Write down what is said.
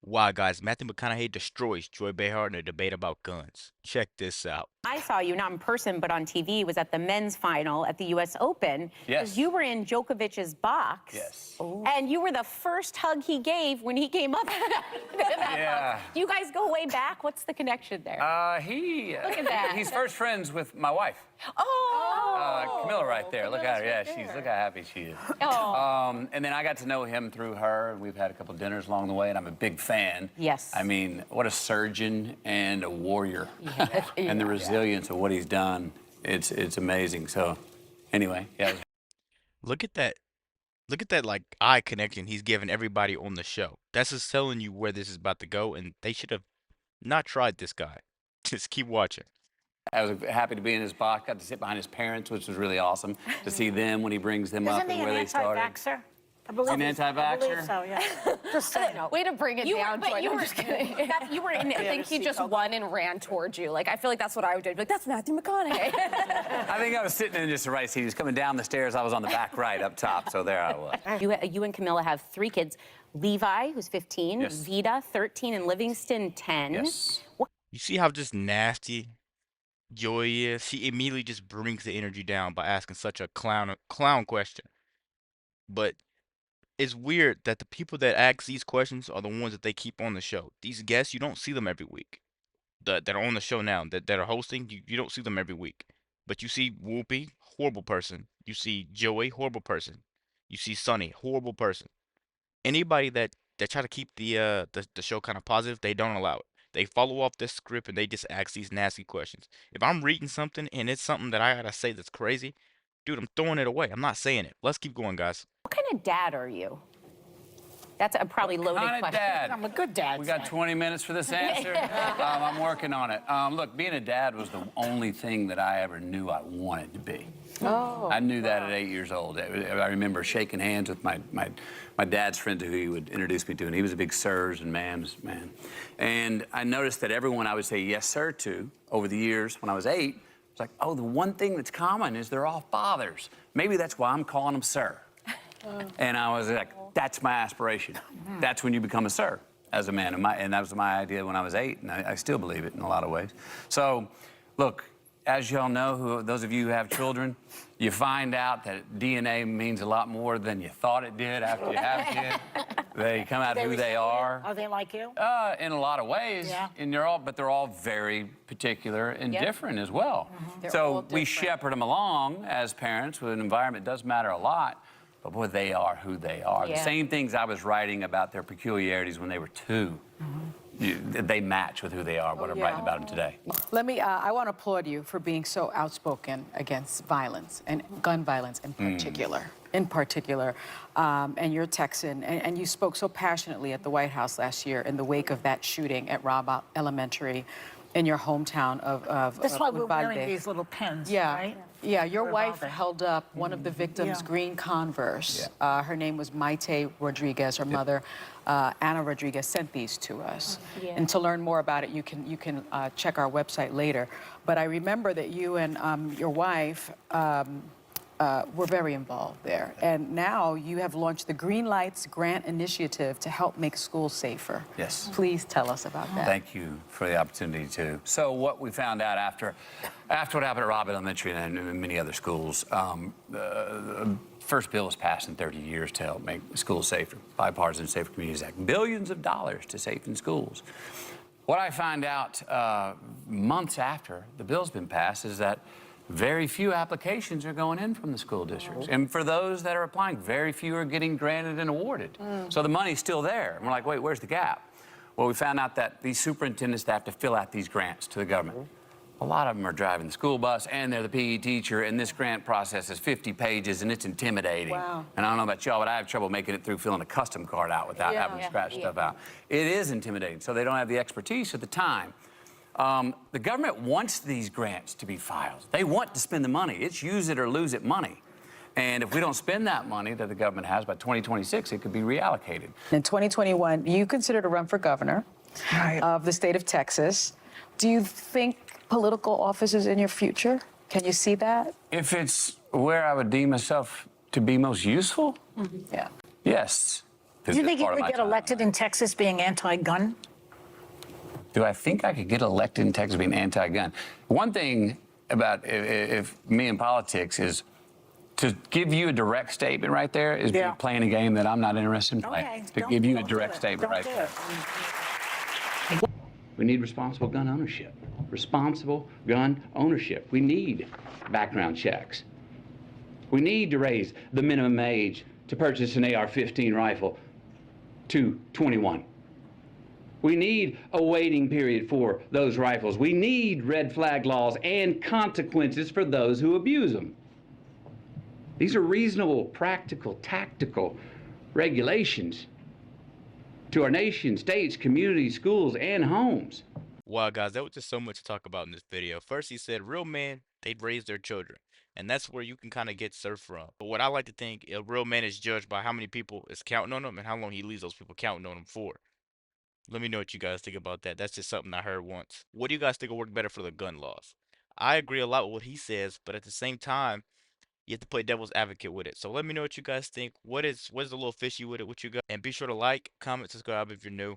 Why, guys, Matthew McConaughey destroys Joy Behar in a debate about guns. Check this out. I saw you, not in person, but on TV, was at the men's final at the U.S. Open. Yes. You were in Djokovic's box. Yes. And you were the first hug he gave when he came up. Yeah. Do you guys go way back? What's the connection there? Look at that. He's first friends with my wife. Camilla right there. Look at her. Yeah, look how happy she is. Oh. And then I got to know him through her, and we've had a couple of dinners along the way, and I'm a big fan. Yes. I mean, what a surgeon and a warrior. And the resilience of what he's done, it's amazing. So, anyway, yeah. Look at that. Look at that, like, eye connection he's giving everybody on the show. That's just telling you where this is about to go, and they should have not tried this guy. Just keep watching. I was happy to be in his box. Got to sit behind his parents, which was really awesome to see them when he brings them up and where they started. Anti-vaxxer? I believe An anti-vaxxer? I believe so, yeah. Just saying. Way to bring it down, but Joy. you I'm were, just kidding. you were in I think he just won and ran towards you. Like, I feel like that's what I would do. Like, that's Matthew McConaughey. I think I was sitting in just the right seat. He was coming down the stairs. I was on the back right up top, so there I was. You and Camilla have 3 kids. Levi, who's 15, Yes. Vida, 13, and Livingston, 10. Yes. You see how just nasty Joy is? She immediately just brings the energy down by asking such a clown question. But it's weird that the people that ask these questions are the ones that they keep on the show. These guests, you don't see them every week. That are on the show now, that are hosting, you don't see them every week. But you see Whoopi, horrible person. You see Joey, horrible person. You see Sonny, horrible person. Anybody that try to keep the show kind of positive, they don't allow it. They follow off this script and they just ask these nasty questions. If I'm reading something and it's something that I gotta say that's crazy, dude, I'm throwing it away. I'm not saying it. Let's keep going, guys. What kind of dad are you? That's a probably loaded Kind of question. dad. I'm a good dad. We got 20 minutes for this answer. I'm working on it. Look, being a dad was the only thing that I ever knew I wanted to be. Oh. I knew that at 8 years old. I remember shaking hands with my dad's friend who he would introduce me to, and he was a big sirs and ma'ams man. And I noticed that everyone I would say yes, sir, to over the years when I was 8, it's like, oh, the one thing that's common is they're all fathers. Maybe that's why I'm calling them sir. And I was like, that's my aspiration. That's when you become a sir as a man. And that was my idea when I was 8, and I still believe it in a lot of ways. So, look, as y'all know, those of you who have children, you find out that DNA means a lot more than you thought it did after you have a kid. They come out who they are. Are they like you? In a lot of ways. Yeah. And but they're all very particular and different as well. They're all So we different. shepherd them along as parents with an environment that does matter a lot. But boy, they are who they are. Yeah. The same things I was writing about their peculiarities when they were 2, they match with who they are, what I'm writing about them today. I want to applaud you for being so outspoken against violence and gun violence in particular. And you're Texan, and you spoke so passionately at the White House last year in the wake of that shooting at Robb Elementary in your hometown of That's why we're Uvalde. wearing these little pins, Yeah, right? yeah. Your wife Uvalde. held up one of the victims' Yeah. green Converse. Her name was Maite Rodriguez. Her mother, Anna Rodriguez, sent these to us. Yeah. And to learn more about it, you can check our website later. But I remember that you and your wife were very involved there. And now you have launched the Green Lights Grant Initiative to help make schools safer. Yes. Please tell us about that. Thank you for the opportunity to. So what we found out after what happened at Robb Elementary and many other schools, the first bill was passed in 30 years to help make schools safer, Bipartisan Safer Communities Act, billions of dollars to safen schools. What I find out months after the bill's been passed is that very few applications are going in from the school districts. And for those that are applying, very few are getting granted and awarded. So the money's still there. And we're like, wait, where's the gap? Well, we found out that these superintendents that have to fill out these grants to the government. A lot of them are driving the school bus and they're the PE teacher, and this grant process is 50 pages and it's intimidating. Wow. And I don't know about y'all, but I have trouble making it through filling a custom card out without having to scratch stuff out. It is intimidating, so they don't have the expertise at the time. The government wants these grants to be filed. They want to spend the money. It's use it or lose it money. And if we don't spend that money that the government has by 2026, it could be reallocated. In 2021, you considered to run for governor of the state of Texas. Do you think political office is in your future? Can you see that? If it's where I would deem myself to be most useful, Yeah. yes. Do you think you Part of could my get time. elected in Texas being anti-gun? Do I think I could get elected in Texas being anti-gun? One thing about if me in politics is to give you a direct statement right there is Yeah. me playing a game that I'm not interested in playing. Okay. To give you a direct statement Don't right do there. it. We need responsible gun ownership. Responsible gun ownership. We need background checks. We need to raise the minimum age to purchase an AR-15 rifle to 21. We need a waiting period for those rifles. We need red flag laws and consequences for those who abuse them. These are reasonable, practical, tactical regulations to our nation, states, communities, schools, and homes. Wow, guys, that was just so much to talk about in this video. First, he said real men, they'd raise their children. And that's where you can kind of get surf from. But what I like to think, a real man is judged by how many people is counting on him and how long he leaves those people counting on him for. Let me know what you guys think about that. That's just something I heard once. What do you guys think will work better for the gun laws? I agree a lot with what he says, but at the same time, you have to play devil's advocate with it. So let me know what you guys think. What is a little fishy with it? What you got? And be sure to like, comment, subscribe if you're new.